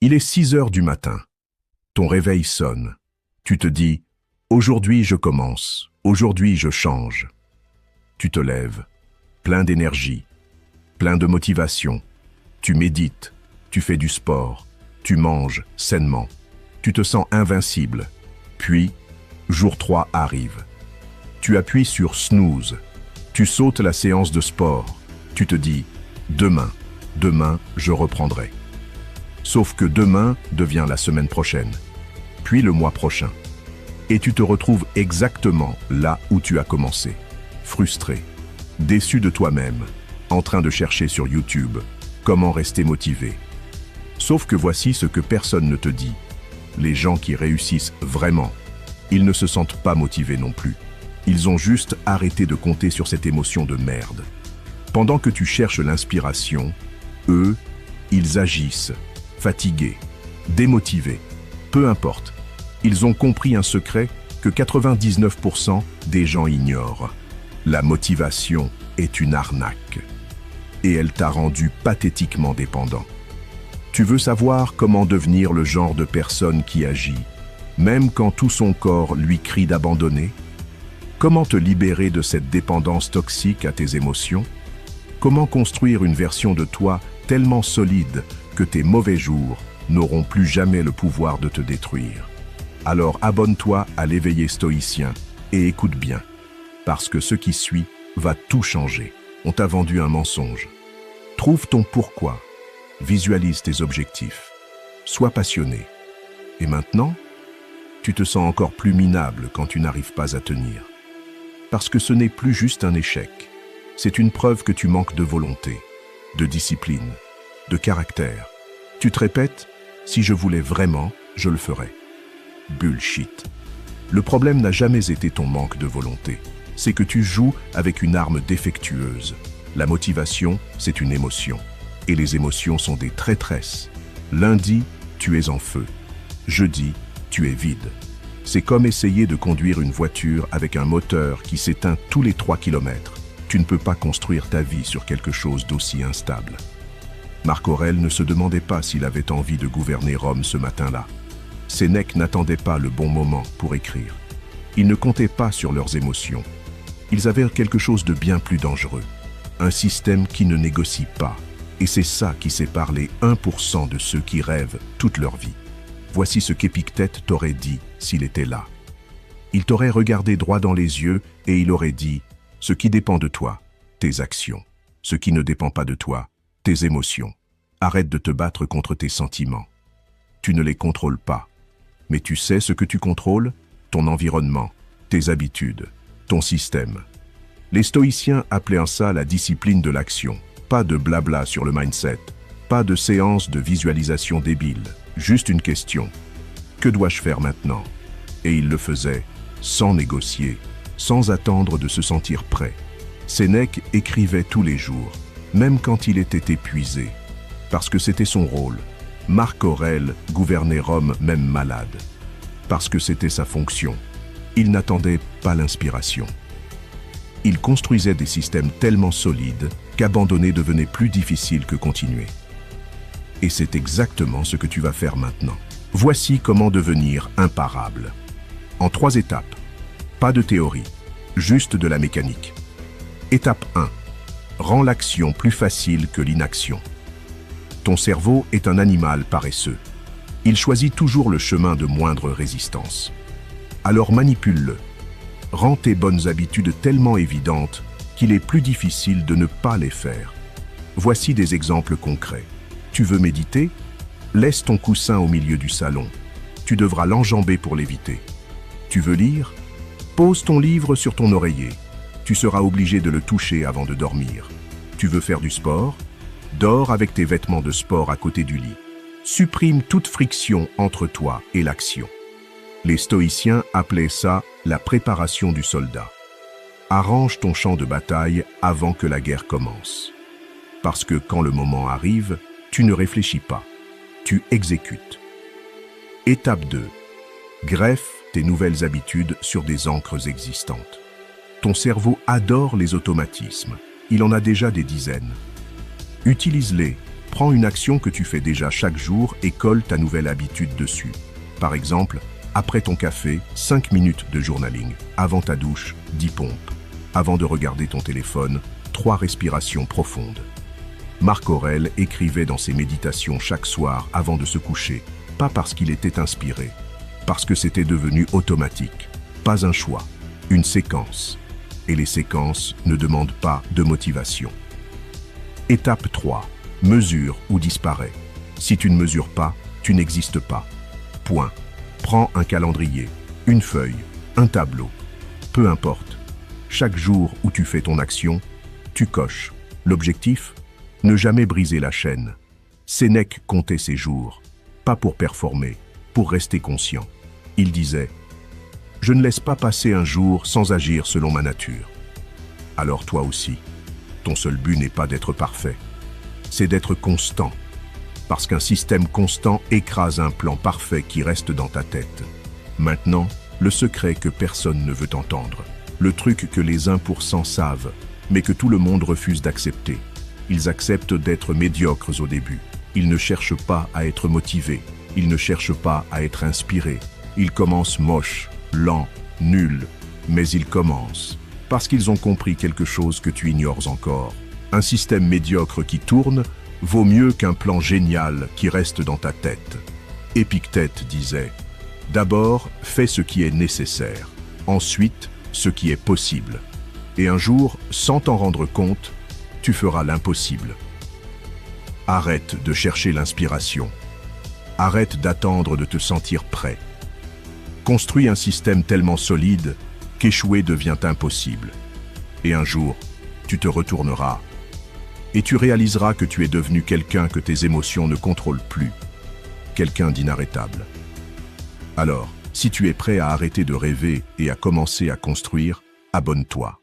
Il est 6 heures du matin. Ton réveil sonne. Tu te dis « Aujourd'hui je commence, aujourd'hui je change ». Tu te lèves, plein d'énergie, plein de motivation. Tu médites, tu fais du sport, tu manges sainement. Tu te sens invincible. Puis, jour 3 arrive. Tu appuies sur snooze. Tu sautes la séance de sport. Tu te dis « Demain, je reprendrai ». Sauf que demain devient la semaine prochaine, puis le mois prochain. Et tu te retrouves exactement là où tu as commencé, frustré, déçu de toi-même, en train de chercher sur YouTube comment rester motivé. Sauf que voici ce que personne ne te dit. Les gens qui réussissent vraiment, ils ne se sentent pas motivés non plus. Ils ont juste arrêté de compter sur cette émotion de merde. Pendant que tu cherches l'inspiration, eux, ils agissent, fatigués, démotivés, peu importe. Ils ont compris un secret que 99% des gens ignorent. La motivation est une arnaque. Et elle t'a rendu pathétiquement dépendant. Tu veux savoir comment devenir le genre de personne qui agit, même quand tout son corps lui crie d'abandonner? Comment te libérer de cette dépendance toxique à tes émotions? Comment construire une version de toi tellement solide que tes mauvais jours n'auront plus jamais le pouvoir de te détruire? Alors abonne-toi à l'éveillé stoïcien et écoute bien, parce que ce qui suit va tout changer. On t'a vendu un mensonge. Trouve ton pourquoi, visualise tes objectifs, sois passionné. Et maintenant, tu te sens encore plus minable quand tu n'arrives pas à tenir. Parce que ce n'est plus juste un échec, c'est une preuve que tu manques de volonté, de discipline, de caractère. Tu te répètes, si je voulais vraiment, je le ferais. Bullshit. Le problème n'a jamais été ton manque de volonté, c'est que tu joues avec une arme défectueuse. La motivation, c'est une émotion. Et les émotions sont des traîtresses. Lundi, tu es en feu. Jeudi, tu es vide. C'est comme essayer de conduire une voiture avec un moteur qui s'éteint tous les 3 km. Tu ne peux pas construire ta vie sur quelque chose d'aussi instable. Marc Aurèle ne se demandait pas s'il avait envie de gouverner Rome ce matin-là. Sénèque n'attendait pas le bon moment pour écrire. Ils ne comptaient pas sur leurs émotions. Ils avaient quelque chose de bien plus dangereux. Un système qui ne négocie pas. Et c'est ça qui sépare les 1% de ceux qui rêvent toute leur vie. Voici ce qu'Épictète t'aurait dit s'il était là. Il t'aurait regardé droit dans les yeux et il aurait dit « Ce qui dépend de toi, tes actions. Ce qui ne dépend pas de toi, tes émotions. Arrête de te battre contre tes sentiments. Tu ne les contrôles pas. Mais tu sais ce que tu contrôles? Ton environnement, tes habitudes, ton système. » Les stoïciens appelaient ça la discipline de l'action. Pas de blabla sur le mindset, pas de séance de visualisation débile, juste une question. Que dois-je faire maintenant? Et il le faisait sans négocier, sans attendre de se sentir prêt. Sénèque écrivait tous les jours, même quand il était épuisé, parce que c'était son rôle. Marc Aurèle gouvernait Rome même malade, parce que c'était sa fonction. Il n'attendait pas l'inspiration. Il construisait des systèmes tellement solides qu'abandonner devenait plus difficile que continuer. Et c'est exactement ce que tu vas faire maintenant. Voici comment devenir imparable. En 3 étapes. Pas de théorie, juste de la mécanique. Étape 1. Rends l'action plus facile que l'inaction. Ton cerveau est un animal paresseux. Il choisit toujours le chemin de moindre résistance. Alors manipule-le. Rends tes bonnes habitudes tellement évidentes qu'il est plus difficile de ne pas les faire. Voici des exemples concrets. Tu veux méditer? Laisse ton coussin au milieu du salon. Tu devras l'enjamber pour l'éviter. Tu veux lire? Pose ton livre sur ton oreiller. Tu seras obligé de le toucher avant de dormir. Tu veux faire du sport? Dors avec tes vêtements de sport à côté du lit. Supprime toute friction entre toi et l'action. Les stoïciens appelaient ça la préparation du soldat. Arrange ton champ de bataille avant que la guerre commence. Parce que quand le moment arrive, tu ne réfléchis pas, tu exécutes. Étape 2. Greffe tes nouvelles habitudes sur des ancres existantes. Ton cerveau adore les automatismes, il en a déjà des dizaines. Utilise-les, Prends une action que tu fais déjà chaque jour et colle ta nouvelle habitude dessus. Par exemple, après ton café, 5 minutes de journaling. Avant ta douche, 10 pompes. Avant de regarder ton téléphone, 3 respirations profondes. Marc Aurèle écrivait dans ses méditations chaque soir avant de se coucher, pas parce qu'il était inspiré, parce que c'était devenu automatique. Pas un choix, une séquence. Et les séquences ne demandent pas de motivation. Étape 3. Mesure ou disparaît. Si tu ne mesures pas, tu n'existes pas. Point. Prends un calendrier, une feuille, un tableau. Peu importe. Chaque jour où tu fais ton action, tu coches. L'objectif ? Ne jamais briser la chaîne. Sénèque comptait ses jours, pas pour performer, pour rester conscient. Il disait « Je ne laisse pas passer un jour sans agir selon ma nature. » Alors toi aussi, ton seul but n'est pas d'être parfait, c'est d'être constant. Parce qu'un système constant écrase un plan parfait qui reste dans ta tête. Maintenant, le secret que personne ne veut entendre. Le truc que les 1% savent, mais que tout le monde refuse d'accepter. Ils acceptent d'être médiocres au début. Ils ne cherchent pas à être motivés. Ils ne cherchent pas à être inspirés. Ils commencent moches, lents, nuls. Mais ils commencent. Parce qu'ils ont compris quelque chose que tu ignores encore. Un système médiocre qui tourne vaut mieux qu'un plan génial qui reste dans ta tête. Épictète disait « D'abord, fais ce qui est nécessaire. Ensuite, ce qui est possible. Et un jour, sans t'en rendre compte, tu feras l'impossible. » Arrête de chercher l'inspiration. Arrête d'attendre de te sentir prêt. Construis un système tellement solide qu'échouer devient impossible. Et un jour, tu te retourneras et tu réaliseras que tu es devenu quelqu'un que tes émotions ne contrôlent plus, quelqu'un d'inarrêtable. Alors, si tu es prêt à arrêter de rêver et à commencer à construire, abonne-toi.